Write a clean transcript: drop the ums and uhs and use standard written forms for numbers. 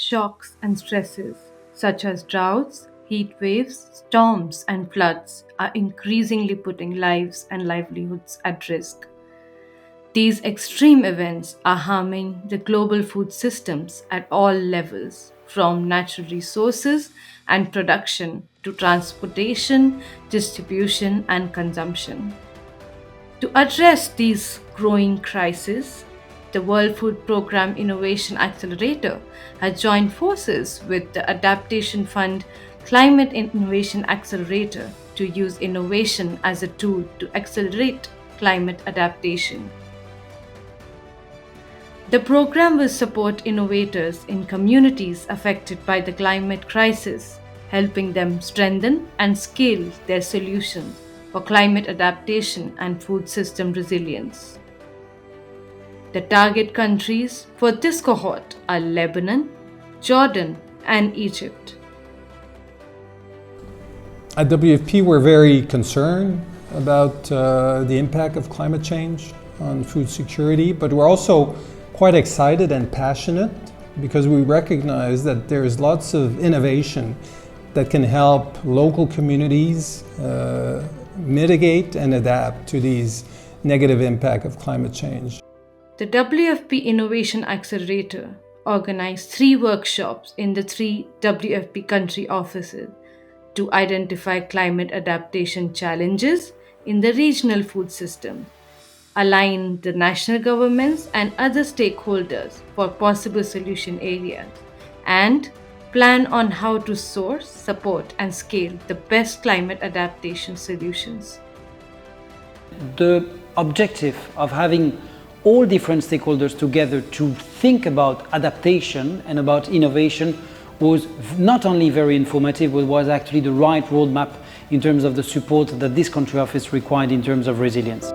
shocks and stresses, such as droughts, heat waves, storms, and floods, are increasingly putting lives and livelihoods at risk. These extreme events are harming the global food systems at all levels, from natural resources and production to transportation, distribution, and consumption. To address these growing crises, the World Food Programme Innovation Accelerator has joined forces with the Adaptation Fund Climate Innovation Accelerator to use innovation as a tool to accelerate climate adaptation. The program will support innovators in communities affected by the climate crisis, helping them strengthen and scale their solutions for climate adaptation and food system resilience. The target countries for this cohort are Lebanon, Jordan, and Egypt. At WFP, we're very concerned about the impact of climate change on food security, but we're also quite excited and passionate because we recognize that there's lots of innovation that can help local communities mitigate and adapt to these negative impact of climate change. The WFP Innovation Accelerator organized 3 workshops in the 3 WFP country offices to identify climate adaptation challenges in the regional food system, align the national governments and other stakeholders for possible solution areas, and plan on how to source, support, and scale the best climate adaptation solutions. The objective of having all different stakeholders together to think about adaptation and about innovation was not only very informative, but was actually the right roadmap in terms of the support that this country office required in terms of resilience.